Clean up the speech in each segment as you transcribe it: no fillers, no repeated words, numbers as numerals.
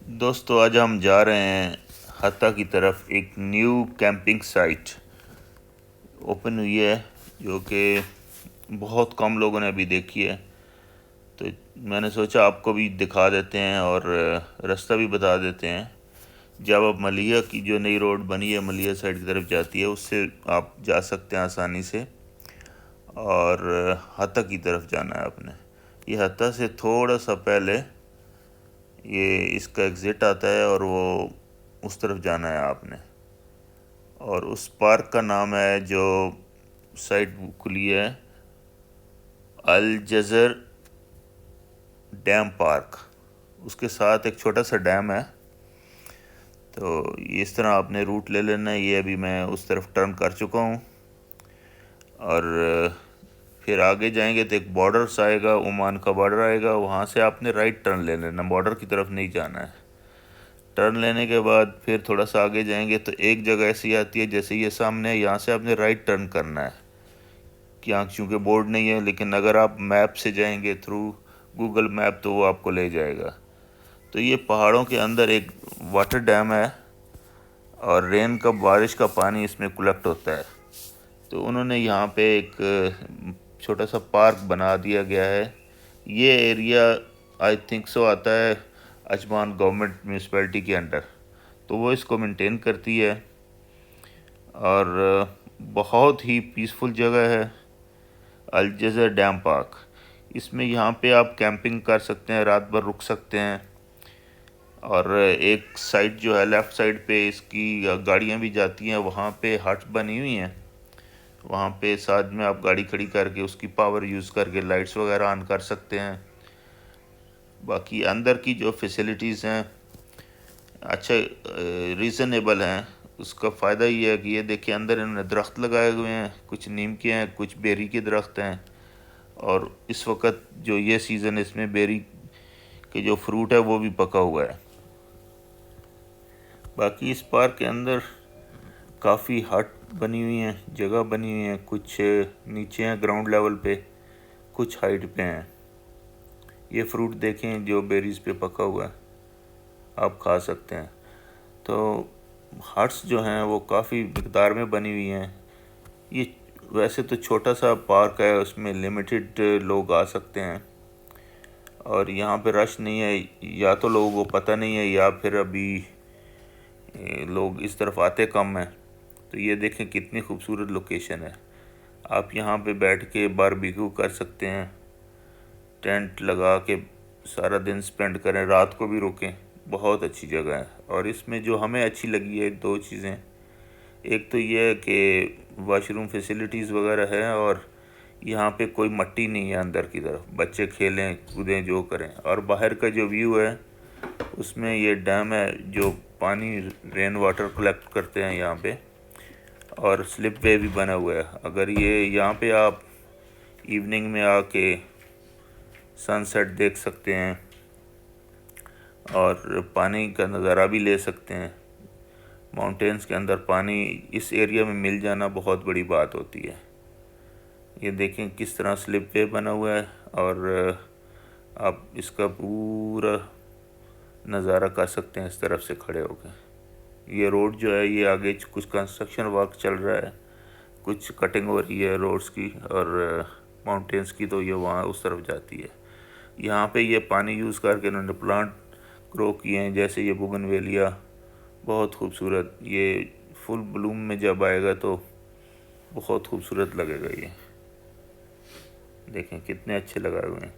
दोस्तों आज हम जा रहे हैं हत्ता की तरफ। एक न्यू कैंपिंग साइट ओपन हुई है जो कि बहुत कम लोगों ने अभी देखी है। तो मैंने सोचा आपको भी दिखा देते हैं और रास्ता भी बता देते हैं। जब आप मलिया की जो नई रोड बनी है मलिया साइड की तरफ जाती है, उससे आप जा सकते हैं आसानी से। और हत्ता की तरफ जाना है आपने। ये हत्ता से थोड़ा सा पहले ये इसका एग्ज़िट आता है और वो उस तरफ जाना है आपने। और उस पार्क का नाम है जो साइट खुली है, अल जज़र डैम पार्क। उसके साथ एक छोटा सा डैम है। तो इस तरह आपने रूट ले लेना है। ये अभी मैं उस तरफ टर्न कर चुका हूँ और फिर आगे जाएंगे तो एक बॉर्डर सा आएगा, ओमान का बॉर्डर आएगा। वहाँ से आपने राइट टर्न ले लेना, बॉर्डर की तरफ नहीं जाना है। टर्न लेने के बाद फिर थोड़ा सा आगे जाएंगे तो एक जगह ऐसी आती है जैसे ये सामने है, यहाँ से आपने राइट टर्न करना है। यहाँ चूँकि बोर्ड नहीं है, लेकिन अगर आप मैप से जाएंगे थ्रू गूगल मैप तो वो आपको ले जाएगा। तो ये पहाड़ों के अंदर एक वाटर डैम है और रेन का, बारिश का पानी इसमें कलेक्ट होता है। तो उन्होंने यहाँ पे एक छोटा सा पार्क बना दिया गया है। ये एरिया आई थिंक सो आता है अजमान गवर्नमेंट म्यूनसिपैलिटी के अंडर, तो वो इसको मेंटेन करती है। और बहुत ही पीसफुल जगह है अल जज़र डैम पार्क। इसमें यहाँ पे आप कैंपिंग कर सकते हैं, रात भर रुक सकते हैं। और एक साइड जो है लेफ़्ट साइड पे इसकी गाड़ियाँ भी जाती हैं, वहाँ पे हट्स बनी हुई हैं। वहाँ पे साथ में आप गाड़ी खड़ी करके उसकी पावर यूज़ करके लाइट्स वगैरह ऑन कर सकते हैं। बाकी अंदर की जो फैसिलिटीज़ हैं अच्छा रीज़नेबल हैं। उसका फ़ायदा ये है कि ये देखिए अंदर इन्होंने दरख्त लगाए हुए हैं, कुछ नीम के हैं, कुछ बेरी के दरख्त हैं। और इस वक्त जो ये सीज़न है इसमें बेरी के जो फ्रूट है वो भी पका हुआ है। बाकी इस पार्क के अंदर काफ़ी हट बनी हुई हैं, जगह बनी हुई हैं। कुछ नीचे हैं ग्राउंड लेवल पे, कुछ हाइट पे हैं। ये फ्रूट देखें जो बेरीज पे पका हुआ है, आप खा सकते हैं। तो हट्स जो हैं वो काफ़ी मिकदार में बनी हुई हैं। ये वैसे तो छोटा सा पार्क है, उसमें लिमिटेड लोग आ सकते हैं और यहाँ पे रश नहीं है। या तो लोगों को पता नहीं है या फिर अभी लोग इस तरफ आते कम हैं। तो ये देखें कितनी खूबसूरत लोकेशन है। आप यहाँ पे बैठ के बारबेक्यू कर सकते हैं, टेंट लगा के सारा दिन स्पेंड करें, रात को भी रुकें। बहुत अच्छी जगह है। और इसमें जो हमें अच्छी लगी है दो चीज़ें, एक तो ये है कि वाशरूम फैसिलिटीज़ वगैरह है और यहाँ पे कोई मट्टी नहीं है अंदर की तरफ, बच्चे खेलें कूदें जो करें। और बाहर का जो व्यू है उसमें ये डैम है जो पानी रेन वाटर कलेक्ट करते हैं यहाँ पे। और स्लिप वे भी बना हुआ है। अगर ये यहाँ पे आप इवनिंग में आके सनसेट देख सकते हैं और पानी का नज़ारा भी ले सकते हैं। माउंटेन्स के अंदर पानी इस एरिया में मिल जाना बहुत बड़ी बात होती है। ये देखें किस तरह स्लिप वे बना हुआ है और आप इसका पूरा नज़ारा कर सकते हैं इस तरफ से खड़े होकर। ये रोड जो है ये आगे कुछ कंस्ट्रक्शन वर्क चल रहा है, कुछ कटिंग हो रही है रोड्स की और माउंटेन्स की, तो ये वहाँ उस तरफ जाती है। यहाँ पे ये पानी यूज़ करके इन्होंने प्लांट ग्रो किए हैं, जैसे ये बोगनवेलिया, बहुत खूबसूरत। ये फुल ब्लूम में जब आएगा तो बहुत खूबसूरत लगेगा। ये देखें कितने अच्छे लगाए हुए हैं।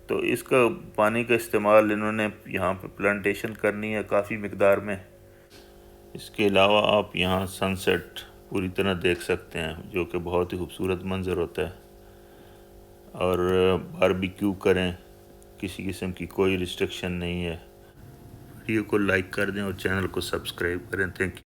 तो इसका पानी का इस्तेमाल इन्होंने यहाँ पे प्लांटेशन करनी है काफ़ी मिकदार में। इसके अलावा आप यहाँ सनसेट पूरी तरह देख सकते हैं जो कि बहुत ही खूबसूरत मंज़र होता है। और बारबेक्यू करें, किसी किस्म की कोई रिस्ट्रिक्शन नहीं है। वीडियो को लाइक कर दें और चैनल को सब्सक्राइब करें। Thank you.